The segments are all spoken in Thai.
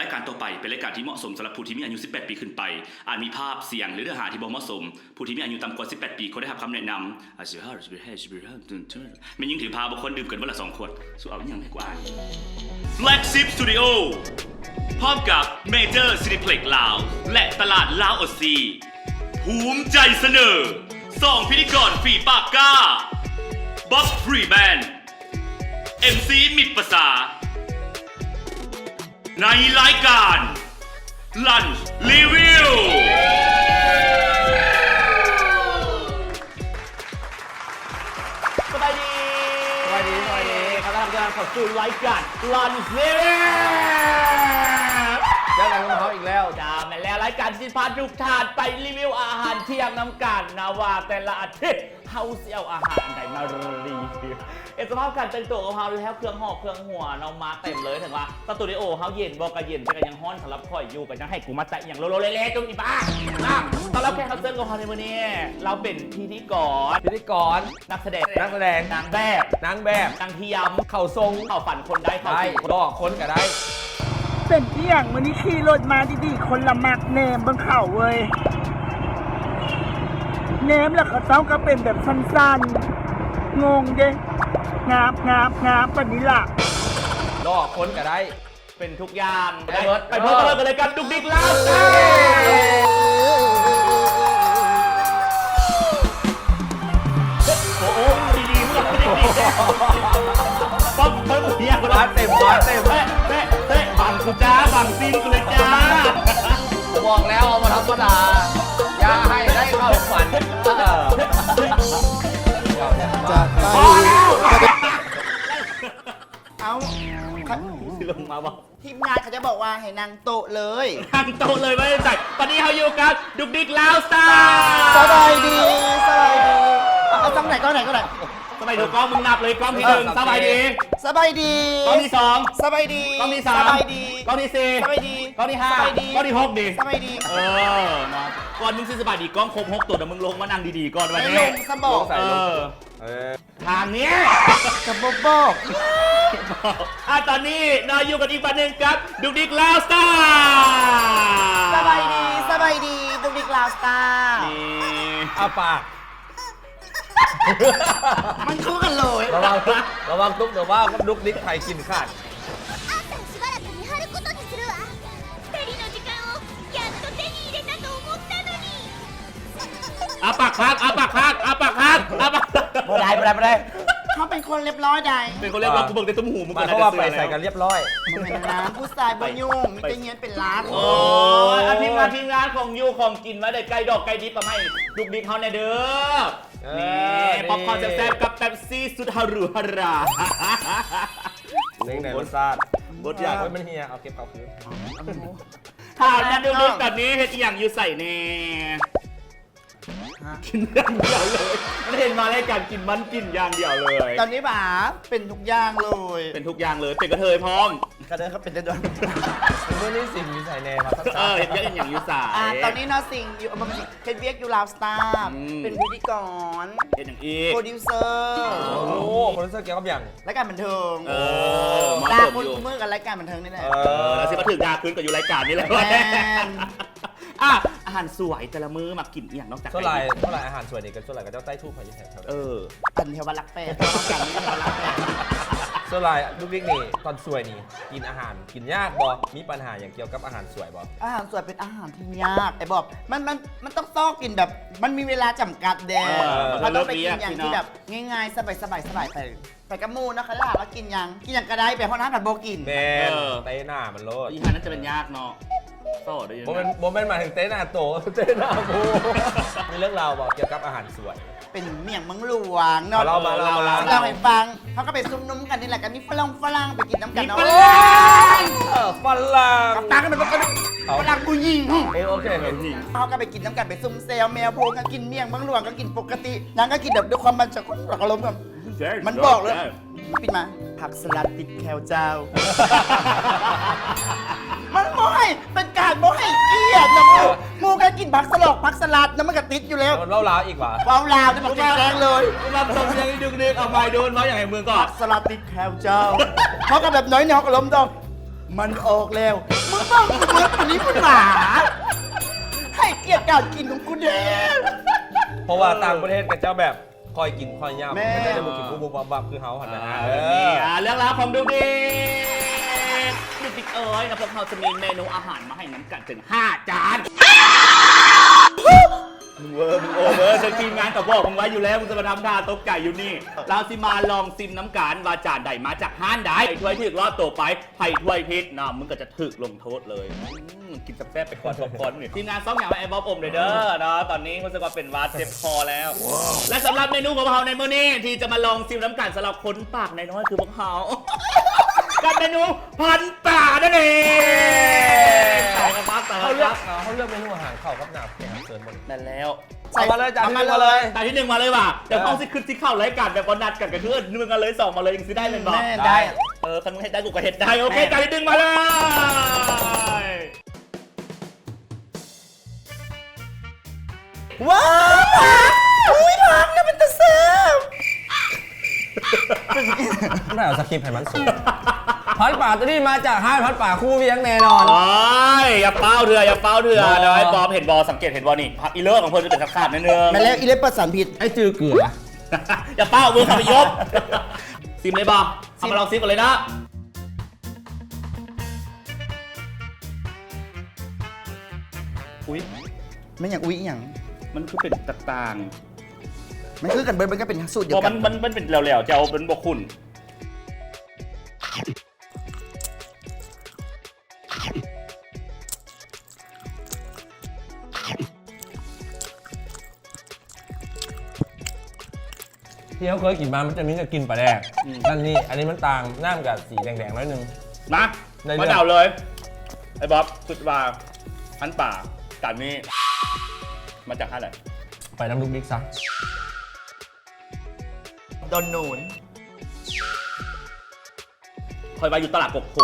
รายการต่อไปเป็นรายการที่เหมาะสมสำหรับผู้ที่มีอายุ 18 ปีขึ้นไปอาจมีภาพเสียงหรือเนื้อหาที่บ่เหมาะสมผู้ที่มีอายุต่ำกว่า 18 ปีควรได้รับคำแนะนำไม่ยิ่งถือพาบุคคลดื่มเกินวันละ2 ขวดสู้เอาอย่างให้กูอ่าน Black Ship Studio พร้อมกับ Major Cineplex ลาวและตลาดลาวออซีภูมิใจเสนอ2 พิธีกรฝีปากกล้าบ๊อบฟรีแมน MC มิตรภาษาในรายการ Lunch Review สบายดีเขาทำการขอสู่รายการ Lunch Review เจอกันกับเขาอีกแล้ว จ้าแม่แล้วรายการที่พาทุกท่านไปรีวิวอาหารเที่ยงน้ำกันนะว่าแต่ละอาทิตย์เฮาสิเอาอาหารอันใดมารีวิวสภาพการแต่งตัวของเฮาแล้วเครื่องห่อเครื่องหัวเรามาเต็มเลยถึงว่าสตูดิโอเฮาเย็นบอกกันเย็นแต่ก็ยังฮ้อนสำหรับข่อยอยู่กันยังให้กูมาแต่อย่างโลเละๆจนอีบ้าตอนรับแขกรับเชิญของเฮาในวันนี้เราเป็นพิธีกร นักแสดง นางแบบ นางแบบ นางเทียม เข่าทรง เข้าฝันคนได้เข้า ได้ ถึงคน ดอกคนก็ได้ เป็นที่อย่างวันนี้ขี่รถมาดีๆคนละมักเนมบนเขาเว้ยเนมแล้วก็ต้องก็เป็นแบบสั้นๆงงเด้งาบปานนี้ล่ะ ดอกคนก็ได้ เป็นทุกอย่าง ไปเบิร์ด ไปเพิ่มกันเลยกันดุกดิกแล้วโอ้โหดีๆมึงเอาดีๆป๊อปเพิ่มเนี่ย มาเต็ม เฮ้บังกูจ้าบังซิงกูเลยจ้า บอกแล้วเอามาธรรมดาอย่าให้ได้เข้าฝันพอแล้ว เอา ลงมาบอก ทีมงานเขาจะบอกว่าให้นั่งโต๊ะเลย ตั้งโต๊ะเลยไม่ได้ใส่ตอนนี้เขาอยู่กันดุกดิกแล้วสตาร์ สบายดีเอาตั้งไหนก็ไหนก็ไหน สบายดูกล้องมึงนับเลยกล้องที่หนึ่งสบายดี สบายดี กล้องที่สอง สบายดี กล้องที่สาม สบายดี กล้องที่สี่ สบายดี กล้องที่ห้า สบายดี กล้องที่หกดิ สบายดี เออเนาะก่อนมึงสิสบายดีกล้องครบ6 ตัวเดี๋ยวมึงลงมานั่งดีๆก่อนวัน ไม่ นี้ ลงสมบอก เออทางนี้ จะบอก ตอนนี้เราอยู่กันอีกวันหนึ่งครับดุกดิกแล้วสตาร์ สบายดีดุกดิกลาวสตาร์ นี่ อาปาก มันคู่กันเลย ระวังตุ๊กเดี๋ยวว่าดุกดิกไข่กินขาด しばらく見張ることにするわ2人の時間をやっと手に入れたと思ったのにปากคักปากคัก ไม่ได้ เขาเป็นคนเรียบร้อยใด เป็นคนเรียกเรากูเบิกในตุ้มหูมึง หมายความว่าไปใส่กันเรียบร้อย มันเป็นน้ำผู้ชายบนยุ่งมีแต่เงี้ยเป็นล้าน โอ้ยทีมงานของยูของกินมาได้ไก่ดอกไก่ดิบมาให้ดุกดิกเขาในเด้อนี่ป๊อปคอร์นแซ่บๆกับแป๊บซี่สุดฮารุฮารา เล่งไหนรสชาติ บดอยาก มันเฮียเอาเก็บเอาคืน ถามนะดุกดิกตอนนี้เฮ็ดอย่างยูใส่แน่กินอย่างเดียวเลยไม่เห็นมารายการกินมันกินอย่างเดียวเลย ตอนนี้บ่าเป็นทุกอย่างเลย เป็นทุกอย่างเลยเป็นกระเทยพร้อม กระเดินเขาเป็นได้ด้วย เมื่อนี้สิ่งมีใส่แน่มา เห็นเยอะอย่างยูใส่ ตอนนี้นอสิงอยู่มันเป็นเวียกอยู่ลาวสตาร์ อืม เป็นพิธีกร เห็นอย่างอีก โปรดิวเซอร์ โอ้โหโปรดิวเซอร์เกี่ยวกับอย่าง รายการบันเทิง มา ลา เติม คน อยู่ มือกับรายการบันเทิงนี่แหละ แล้วสิมาถึงดาคืนกับอยู่รายการนี่แหละ แม่น อาหารสวยแต่ละมื้อมากินอย่างนอกจาก เท่าไหร่อาหารส่วนนี้กันเท่าไหร่ก็เจ้าใต้ทูบพายุแถว อันเทวรักษ์แปดต้องการนี่เทวรักษ์แปด เท่าไหร่ลูกดิ๊กนี่ตอนสวยนี่กินอาหารกินยากบ่มีปัญหาอย่างเกี่ยวกับอาหารสวยบ่ อาหารสวยเป็นอาหารที่ยากไอ้บอกมันต้องซอกกินแบบ มันมีเวลาจำกัดแดงมันต้องไปกินอย่างที่แบบง่ายๆสบายๆไปกับมูนะคะล่ะแล้วกินอย่างกระไดไปห้องน้ำผัดโบกิน แมนเต้หน้ามันโลด อีหานั้นจะเป็นยากเนาะโซ่ด้วย โมเมนต์มาถึงเต้หน้าโตเต้หน้าโบมีเรื่องราวบอกเกี่ยวกับอาหารสวย เป็นเมี่ยงเมืองหลวงเนาะ เรามา เราให้ฟังเขาก็ไปซุ่มนุ่มกันนี่แหละกันมีฝรั่งไปกินน้ำกันเนาะ ฝรั่ง กับปลากันเป็นฝรั่งกูยิง โอเค เขาก็ไปกินน้ำกันไปซุ่มเซลแมวโพงก็กินเมี่ยงเมืองหลวงก็กินปกตินางก็กินแบบด้วยความมันจะคนอารมณ์แบบมันบอกเลยปิดมาผักสลัดติดแคลเจ้า มันโมให้เป็นการโมให้เกียรตินะมูก็กินผักสลัดแล้วมันก็ติดอยู่แล้ว เล่าลาวอีกว่ะ ว้าวลาวนี่มันแรงเลย มาตรงยังดึกๆเอาไม้โดนมาอย่างไรมือก่อน สลัดติดแคลเจ้าเขาก็แบบน้อยเนี่ยเขาก็ล้มดอง มันออกแล้วมึงบอกกูเมื่อวันนี้คุณหมาให้เกียรติการกินของกูเด้ เพราะว่าต่างประเทศกับเจ้าแบบคอยกินคอยย่ำ แม่ ไม่ได้จะมากินบุบบับคือเฮาหันนะ นี่เรื่องราวของดูดิดูดิเอ้ยนะพวกเขาจะมีเมนูอาหารมาให้น้ำกันถึง 5 จานมึงเวอร์จะทีมงานกับบอกมึงไว้อยู่แล้วมึงจะมาทำท่าตกใจอยู่นี่เราสิมาลองซิมน้ำกันว่าจานใดมาจากห้านใดไผ่ถ้วยถึกรอดตัวไปไผ่ถ้วยพิษนะมึงก็จะถึกลงโทษเลยกินแซ่บๆไปก่อนก่อนนี่ทีมงานซ้อมอย่างว่าไอ้บ๊อบอมเลยเด้อนะตอนนี้รู้สึกว่าเป็นวาดเจ็บคอแล้ว และสำหรับเมนูของเราในมื้อนี้ที่จะมาลองซิมน้ำกันสำหรับคนปากน้อยๆคือพวกเขากับเมนูพันป่านั่นเองใส่กระปักใส่ก เขา ระ เลือ ปั ก ก เขาเลือกเมนูอาหารเข้ากับหนาแข่งเสริมหมด นั่นแล้ว เอามาเลยจานที่หนึ่งมาเลย แต่ที่หนึ่งมาเลยว่ะเดี๋ยวเขาสิขึ้นที่เข้ารายการแบบวันนัดกันกับเพื่อนนึงกันเลยสองมาเลยยังซื้อได้เป็นบอก แม่ได้ คันมึงเห็ดได้กูก็เห็ดได้โอเคจานที่หนึ่งมาเลย ว้าวอุ้ยพักนะเป็นตะเซิร์ฟ ไม่เอาสคริปต์ให้มันสูงพัดป่าตัวนี้มาจากห้างพัดป่าคู่เวียงแน่นอน โอ้ยอย่าเป้าเถื่ออย่าเป้าเถื่อเดี๋ยวไอ้บอมเห็นบอลสังเกตเห็นบอลนี่พักอีเลิศของเพื่อนจะเป็นขาดนิดนึง มาแล้วอีเล็บประสานผิด ไอ้จือเกลือ อย่าเป้ามือขับไปยกซิมเลยบอเอามาลองซิมกันเลยนะอุ้ย ไม่อย่างอุ้ยอย่าง มันคือเป็นต่าง มันคือกันเบิร์ดมันก็เป็นสูตร ๆ เดีย พอ วกั มันเป็นเหลวๆจะเอาเป็นบกคุณ ที่เขาเคยกินมามันจะมีแต่กินปลาแดกนั่นนี่อันนี้มันต่างหน้ามันกับสีแดงๆน้อยนึง มา ได้เรื่อง มาเดาเลย ไอ้บ๊อบสุดว่าพันป่าจานนี้ มาจากท่าไหน ไปน้ำลูกบิ๊กซะ โดนหนูน คอยมาอยู่ตลาดกกโพ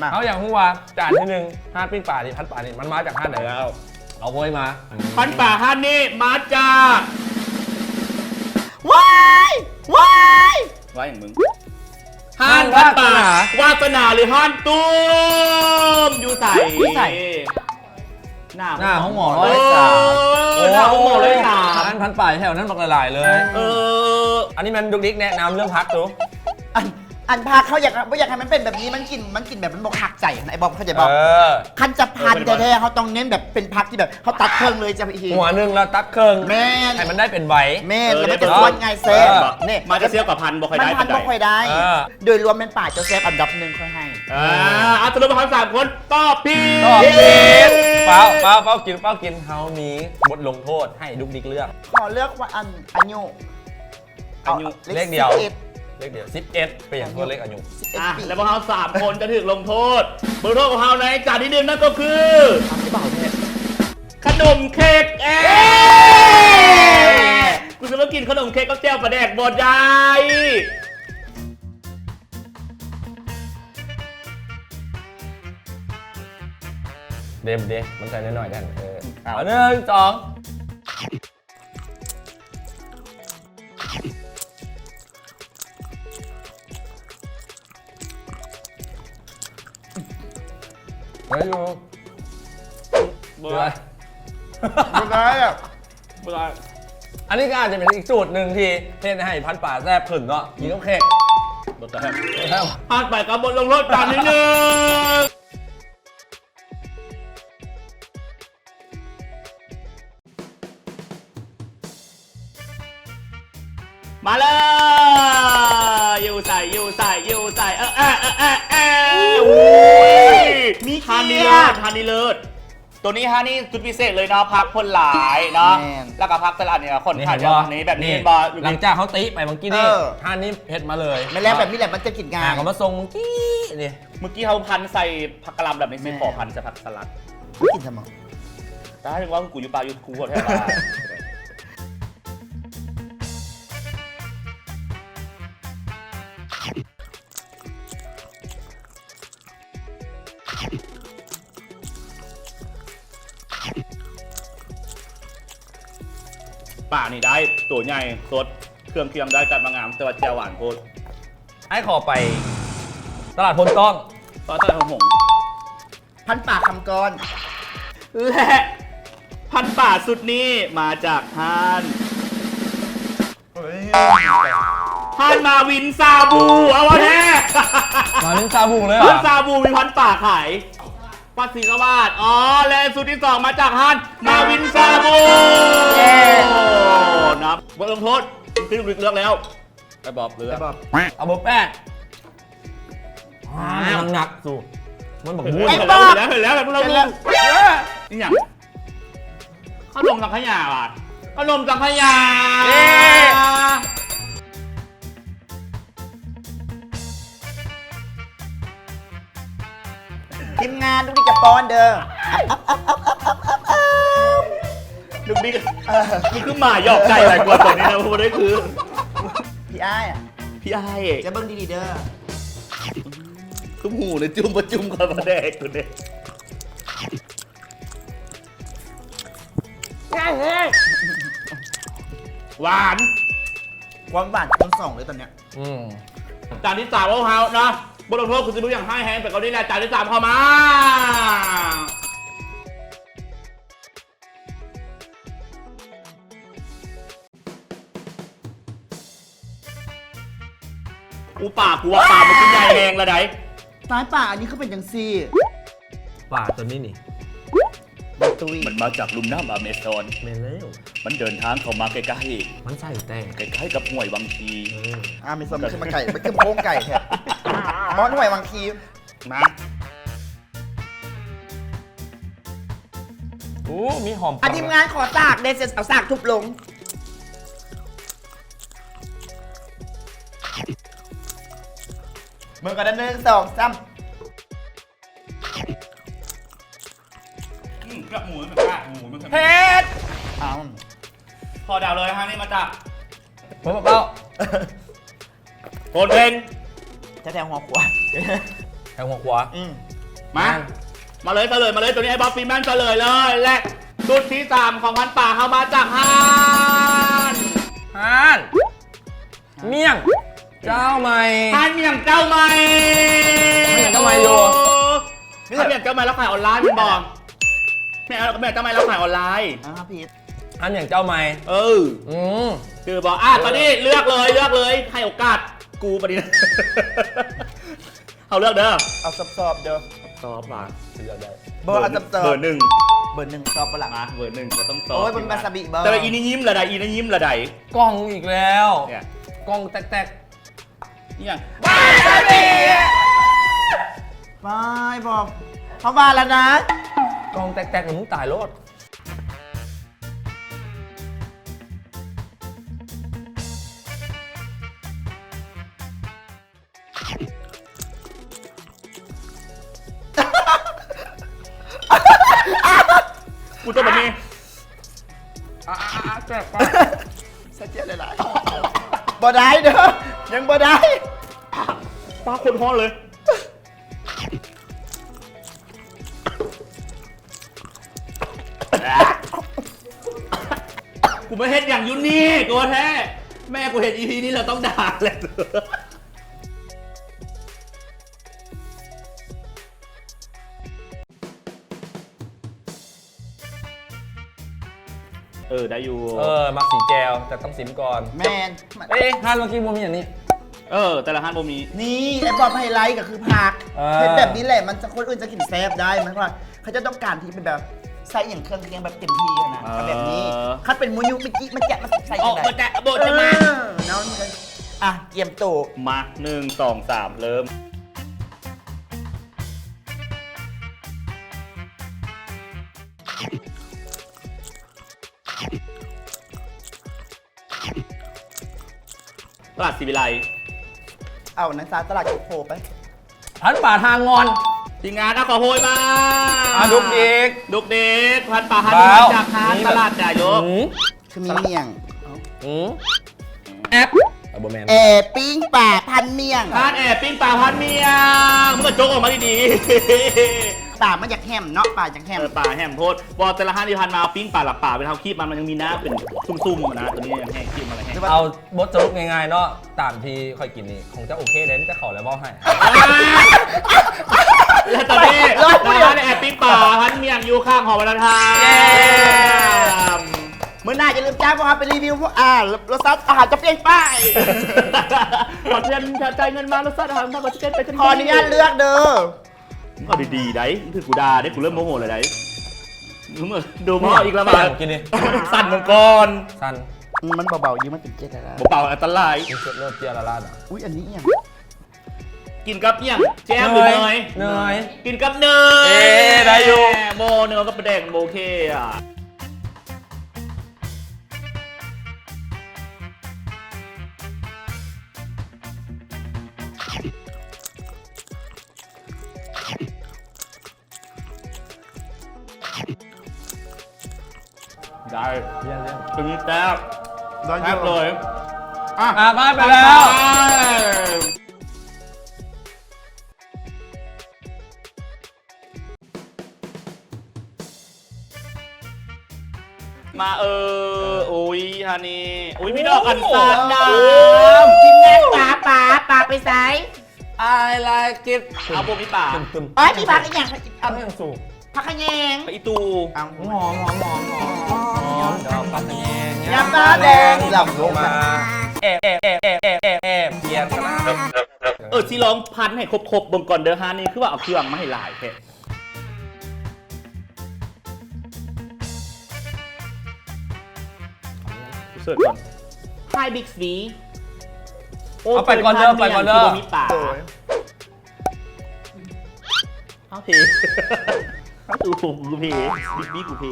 มา เขาอย่างหัวจานที่หนึ่งห้าปิ้งป่านี่พัดป่านี่มันมาจากห้างไหนแล้วเอาโวยมา พันป่าฮันนี่มาจาก ว้ายว้าย ว่าอย่างมึงฮันพันป่าวาสนาหรือฮันตุ้มอยู่ใส่หน้า ของหมอ เออหน้าของหมอเลยสาม อันพันป่าแถวนั้นบักละลายเลย เออ อันนี้มันดุกดิกแนะนำเรื่องพักดู อันพาเขาอยากให้มันเป็นแบบนี้มันกินแบบมันบอกหักใจนะไอ้บอมเข้าใจบอก อ คันจะพันแท้ๆเขาต้องเน้นแบบเป็นพักที่แบบเขาตัดเครื่องเลยจะไปที หัวหนึ่งแล้วตัดเครื่อง แม่น ให้มันได้เป็นใบ แม่นแล้วมันจะส่วนไงเซฟนี่ มาจะเซียวกับพันบอกใคร มัน ได้ พันบ่ค่อยได้ เออ โดยรวมเป็นป่าเจ้าเซฟอันดับหนึ่งค่อยให้ สรุปพัน3 คนตอบผิด ตอบผิด เป้ากินเฮามีบทลงโทษให้ดุกดิกเลือก ขอเลือกว่าอายุ เลขเดียว 11 เลขเดียว11เป็นอย่างตัวเลขอายุ อ่ะแล้วพวกเรา3 คนจะถูกลงโทษบทลงโทษของเราในจานที่หนึ่งนั่นก็คือขนมเค้กกูจะมากินขนมเค้กกับแจ่วปลาแดกบดใหญ่ เดมันใส่น้อยๆกันเอาหนึ่งสองเฮ้ยอยู่ บดใหญ่ ไม่ได้อะ บดใหญ่ อันนี้ก็อาจจะเป็นอีกสูตรหนึ่งที่เทศให้พันป่าแซ่บขึ้นเนาะกินกับเค้ก บดใหญ่พลาดไปกับบทลงโทษจานที่หนึ่งมาเลยอยู่ใส่มีฮานี่เลิศตัวนี้ฮานี่ชุดพิเศษเลยเนาะพักคนหลายเนาะแล้วก็พักตลาดเนี่ยคนขายเยอะนี้แบบนี้บอล หลังจากเขาตีไปเมื่อกี้นี่ท่านนี้เผ็ดมาเลย ไม่แล้วแบบนี้แหละมันจะกินง่าย ก็มาส่งเมื่อกี้นี่ เมื่อกี้เขาพันใส่ผักกะหล่ำแบบนี้สิขอพันใส่ผักสลัด ไม่กินสมอง แต่ถ้าถึงว่ากูอยู่ป่าอยู่กูขอแทบว่าป่านี่ได้ตัวใหญ่สดเครื่องเคียงได้จัดมางามแต่ว่าแจ่วหวานโคตร ไอ้ขอไปตลาดพลต้อง ต่อตลาดหง พันป่าคำกร และพันป่าสุดนี้มาจากฮานมาวินซาบูเอาวะแท้ มาเป็นซาบุงเลย พัน อ่ะ ซาบูมีพันป่าขายปัสสีสวัสดิ์อ๋อและสุดที่ 2 มาจากฮานมาวินซาบูนะบทลงโทษที่ลูกเลือกแล้วไอ้บอบเลือก เอาเบอร์8มันหนักสู้มันบอกมุ่ เห็ น นแล้วพวกเราดูนี่อย่างขนมสังขยาอ่ะขนมสังขยา ทีมงานลูกดิจะป้อนเด้อ ลูกนี่นี่คือหมาหยอกไก่หลายกว่าตัวนี้นะเพราะว่าได้คือ พี่อ้ายอะ พี่ไอ้ จะเบิ้งดีๆเด้อ ตุ้มหูเลยจุ่มประจุ่มกับมาแดกตัวเด็กหวาน ความหวานคนสองเลยตอนเนี้ย จานที่3ของเฮานะบทลงโทษคุณจะรู้อย่างให้แฮงแต่เขาได้แหละจานที่3เข้ามาอูป่ากูว่าป่ามันคือใหญ่แหงละได ตายป่าอันนี้เขาเป็นยังซี่ ป่าตัวนี้นี่ ตุย มันมาจากลุ่มน้ำอเมซอน เมนเล้ว มันเดินทางเข้ามาใกล้ มันใส่แต่ ๆใกล้ๆกับห้วยบางที ไม่สมขึ้นมาไก่ไม่ขึ้นโค้งไก่แท้มอนหน่วยบางที นะ โอ้มีหอม อ่ะทีมงานขอสากเดซเอาสากทุบลงมือกัน1 2 3 กระหมูมันกล้าหมูมัน เฮ็ดเอา พอดาวเลยฮะนี่มาจาก ผมเปล่า โคนเพน จะแทงหัวขวา แทงหัวขวา มาเลยมาเลยตัวนี้ไอ้บ๊อบฟีแมนเฉลยเลยและชุดที่ 3 ของพันป่าเข้ามาจากฮาน ฮานเมี่ยง เจ้าใหม่ ฮานเมี่ยงเจ้าใหม่ ฮานเมี่ยงเจ้าใหม่อยู่ ฮานเมี่ยงเจ้าใหม่แล้วขายออนไลน์พี่บอกแม่เมี่ยงเจ้าใหม่แล้วขายออนไลน์ พีท อันอย่างเจ้าใหม่ อืม คือบอกตอนนี้เลือกเลยให้โอกาสกูปะดินะ เอาเลือกเด้อ เอาสอบๆเด้อ ตอบมา เลือกได้ เบอร์เอาสอบ เบอร์ 1 เบอร์ 1สอบปะล่ะ มาเบอร์ 1ก็ต้องตอบ โอ้ยเป็นวาซาบิเบอร์ แต่ว่าอีนี่ยิ้มละใดอีนี่ยิ้มละใด กล้องอีกแล้ว เนี่ย กล้องแตก นี่อย่าง วาซาบิไม่บอกเขามาแล้วนะ ๆกล้องแตกๆหรือมึงตายรถ กูต้องแบบนี้ แซ่บปะ เสียเจี๊ยบเลยล่ะบ่ได้เด้อยังบ่ได้ ป้าคนฮ้อนเลย กูไม่เห็นอย่างยุนี่กูแท้ แม่กูเห็นอีพีนี้เราต้องด่าแหละได้อยู่ มักสีแจวแต่ต้องซิมก่อน แมน เอ๊ะทานเมื่อกี้มันมีอย่างนี้ แต่ละฮันโบมี นี่ไอ้บอมไฮไลท์ก็คือผัก อ่า เป็นแบบนี้แหละมันจะคนอื่นจะกินแซ่บได้มันว่าเขาจะต้องการที่เป็นแบบใส่อย่างเครื่องเคียงแบบเต็มที่นะเอาแบบนี้ถ้าเป็นมูยูมิกิมันแกะมาใส่ อ ยั อง ก ไง มาแตะโบจะมา น้องเลยอ่ะเกียมตู มา 1 2 3 เริ่ม ตลาดศิวิไล เอานักซาตลาดโคไป พันป่าทางงอน ทีมงานขอโพยมา ดุกดิก ดุกเด็กพันป่าฮัน เปล่า จากฮานตลาดจ่ายก คือมีเมี่ยง แอปบแมน ปิ้งป่าพันเมี่ยง ฮานแอบปิ้งป่าพันเมียงมึงก็โจกออกมาดี ป่ามันอยากแฮมเนาะป่าอยากแฮม ป่าแฮมโพดบอแต่ละห้าที่พันมาปิ้งป่าหลับป่าไปทำคีบมันยังมีหน้าเป็นซุ่มๆนะตัวนี้ยังแห้งคีบอะไรแห้ง เอาบดสรุปง่ายๆเนาะตามที่ค่อยกินนี่คงจะโอเคเลยจะเข่าแล้วบอกให้ แล้วตอนนี้ร้านแอบปิ้งป่าพันเมียงอยู่ข้างหอวัฒนธรรม เมื่อหน้าจะลืมจ้างพวกเราไปรีวิวพวกรสชาติอาหารจะเปลี่ยนป้าย ขอเงินจ่ายเงินมารสชาติอาหารทางก็จะเป็นไป ขออนุญาตเลือกเด้อ เอาดีๆได้คือกูด่าได้กูเริ่มโมโหเลยได้ดูมาอีกแล้วมา กินดิ สั่นมังกร สั้น มันเบาๆยืมมันเป็นเจ็ดแล้ว เปล่าอันตราย กินเสร็จเริ่มเจียละลาดอ่ะ อุ้ยอันนี้อย่าง กินกับเนี่ยแจ่มหรือเนย เนย กินกับเนย เอ๊ะได้อยู่ โบเนยกับประแดงโบเคอ่ะได้ เยี่ยม ตัวนี้แซ่บ ร้อน แซ่ เย บ อะ เลย อ่ะมาไปแล้ว มาอุ้ยฮานี่อุ้ยพี่ดอกอันซันนะ ทีมงานป่าไปไซ ไอไลกิด เอาโบมีป่า ตึม เอ้ยมีผักอีกอย่าง ๆเอาไม่ยังสูง ผักขะแยง ไปอีตู เอา หอมเดี๋ยวปัดแยง ยำตาแดงหลับลงมา แอบเกียร์กันนะ ที่ร้องพันให้ครบๆเบิ่งก่อนเด้อฮานี่คือว่าเอาเครื่องมาให้หลายแค่เสิร์ชก่อน Hi Big V เอาไปก่อนเด้อไปก่อนเด้อ มีป่า โอ้ย เอาเพเอาตูผมกูเพบิ๊กบิ๊กกูเพ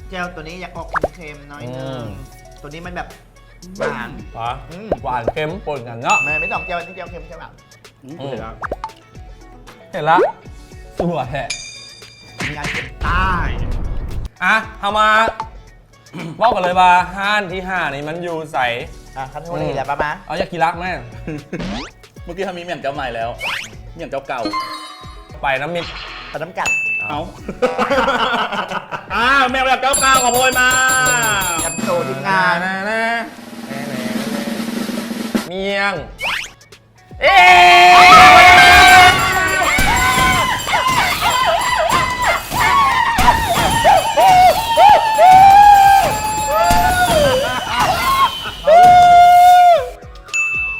เจลตัวนี้อยากออกเค็มๆหน้อยนึงตัวนี้มันแบบหวาน หวานเค็มปนกันเนาะ ไม่ต้องเจลนี่เจลเค็มใช่ไหม เห็นละสวยแฮะ งานเค็มใต้ อ่ะเอามาบอกกันเลยว่าห้านที่5นี่มันอยู่ใส คันโทนี่แหละป้ามา เอาอยากกีรักไหม เมื่อกี้ทำมีเมี่ยงเจ้าใหม่แล้วเมี่ยงเจ้าเก่า ไปน้ำมิด ขนมกัน เอาแม่แบบเจ้าเก่าขอโพยมา ยำโตทีมงาน เมียง เอ๊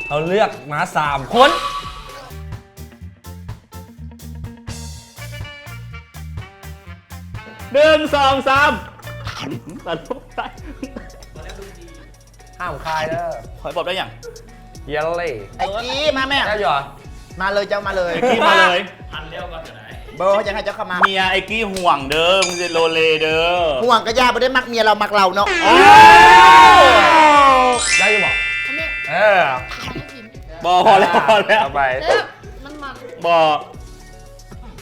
เราเลือกมา3 คน 1 2 3ตัดปุ๊บได้ ห้ามคายเด้อ ขอบอกได้ยัง เยลลี่ ไอ้กี้มาแม่ ได้หรอ มาเลยเจ้ามาเลย ไอ้กี้มาเลย เบอร์เขาจะให้เจ้าเข้ามา เมียไอ้กี้ห่วงเด้อมึงจะโลเลเด้อ ห่วงกระยาไม่ได้มักเมียเรามักเราเนาะ ได้อยู่บอกเออ พอแล้วพอแล้ว เอาไป บอก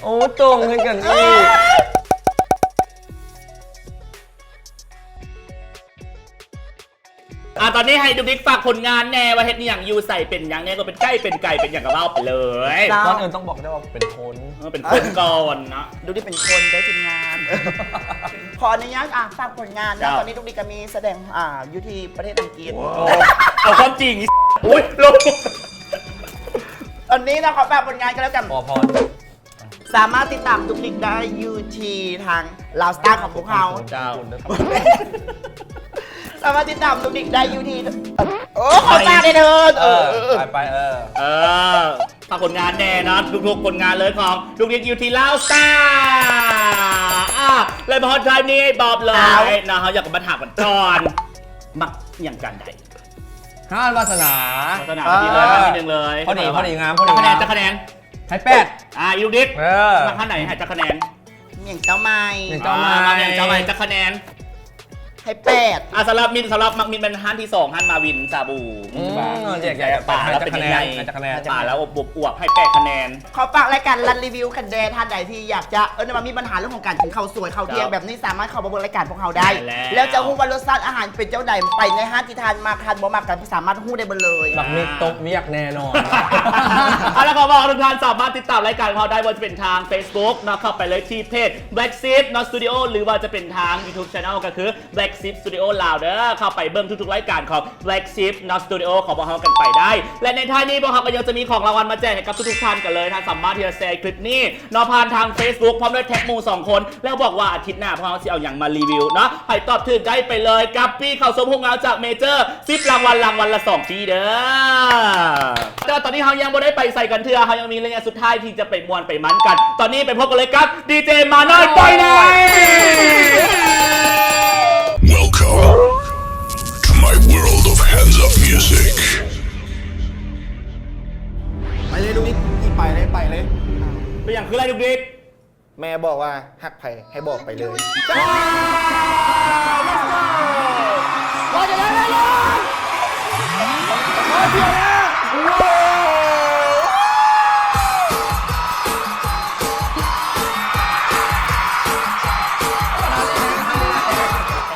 โอ้ตรงขึ้นกันอีก ตอนนี้ให้ดูบิ๊กฝากผลงานแน่ว่าเฮ็ดนี่อย่างยูใส่เป็นอย่างแน่ก็เป็นไก่เป็นไก่เป็นอย่างกระเบ้าไปเลย ก่อนอื่นต้องบอกได้ว่าเป็นคน เป็นคนก่อนนะ ดูที่เป็นคนได้ทีมงาน ขออนุญาตฝากผลงานนะตอนนี้ทุกดีก็มีแสดงอยู่ที่ประเทศอังกฤษ เอาความจริงอุ้ยลง ตอนนี้นะขอฝากผลงานกันแล้วกัน พอ สามารถติดตามทุกลิกได้ยูทีทางลาวสตาร์ของพวกเขา เจ้า สามารถติดตามทุกลิกได้ยูทีโอ้ขอฝากได้เถิด ไปฝากผลงานแน่นะทุกๆผลงานเลยของลูกเรียนยูทีลาวสตาร์เลยมาฮอตไทม์นี้บอกเลยนะเขาอยากมาถามกันก่อนมักอย่างกันใด ห้านวาสนา พัฒนาทีเลยนิดนึงเลย พอดีงาม จะคะแนน ให้8 อีลูกดิ๊ก เออ มาข้างไหนให้จะคะแนน เมี่ยงเจ้าไม้ เมี่ยงเจ้าไม้ มาอย่างเจ้าใหม่จะคะแนน ให้8 สำหรับมักมินเป็นฮันที่2ฮันมาวินซาบู แยกๆ ป่าแล้วเป็นยังไง ให้จะคะแนน ป่าแล้วอวบๆให้8คะแนน ขอฝากรายการรันรีวิวคันแดนท่านใดที่อยากจะมามีปัญหาเรื่องของการกินข้าวสวยข้าวเที่ยงแบบนี้สามารถเข้ามาบนรายการพวกเราได้ แล้วจะฮู้ว่ารสชาติอาหารเป็นเจ้าใดไปในห้างที่ทานมาคันบ่มากันสามารถฮู้ได้บนเลย บักมิกตกเมียกแน่นอน เอาละขอบอกทุกท่านสามารถติดตามรายการของเราได้ว่าจะเป็นทาง Facebook นะเข้าไปเลยที่เพจ Black Sheep Not Studio หรือว่าจะเป็นทาง YouTube Channel ก็คือ Black Sheep Studio ลาวเด้อเข้าไปเบิ่งทุกๆรายการของ Black Sheep Not Studio ของพวกเรากันไปได้ และในท้ายนี้พวกเราก็ยังจะมีของรางวัลมาแจกให้กับทุกๆท่านกันเลยท่านสามารถที่จะแชร์คลิปนี้เนาะผ่านทาง Facebook พร้อมด้วยแท็กหมู่2คนแล้วบอกว่าอาทิตย์หน้าพวกเราจะเอาอย่างมารีวิวเนาะให้ตอบถูกได้ไปเลยกับปี้ข่าวสมพงษ์เงาจากเมเจอร์10รางวัลละ2ทีเด้อแต่ว่าตอนนี้เรายังไม่ได้ไปใส่กันเถื่อเรายังมีเรื่องสุดท้ายที่จะไปมวนไปมันกัน ตอนนี้ไปพบกันเลยครับดีเจมาน้อยปล่อยหน่อย Welcome to my world of hands-up music. ไปเลยลูกนิดอีไปเลยไปเลย เป็นอย่างคืออะไรดุกดิก แม่บอกว่าหักไผ่ให้บอกไปเลย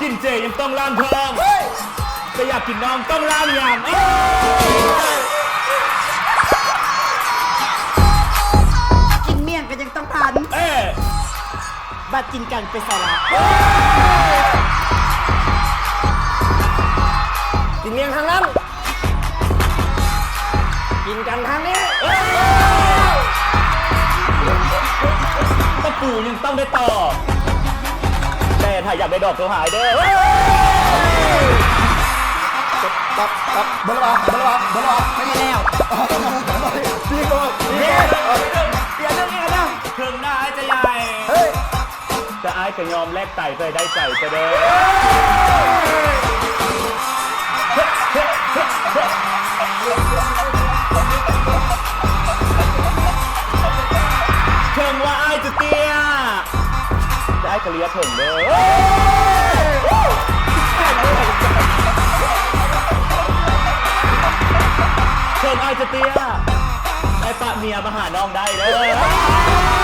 กินเจยังต้องล่างทองแต่อยากกินน้องต้องล่างอย่างกินเมี่ยงก็ยังต้องทาน บัดกินกันไปใส่ละ กินเมียงทางนั้น กินกันทางนี้ ตะปูยังต้องได้ต่อแต่ถ้าอยากได้ดอกตัวหายเด้อ ครับเบอร์ละเบอร์ละเบอร์ละไม่ได้แล้วพี่ก็พี่เปลี่ยนเรื่องนี้กันนะ ถึงหน้าไอ้จะใหญ่ เฮ้ย จะไอ้ก็ยอมแลกไต่ไปได้ใจจะเด้อถึงว่าไอ้จะเตี้ยจะไอ้ก็เลี้ยถึงเด้อเชิญไอ้จะเตี้ยไอ้ปะเมียมาหาน้องได้เด้อ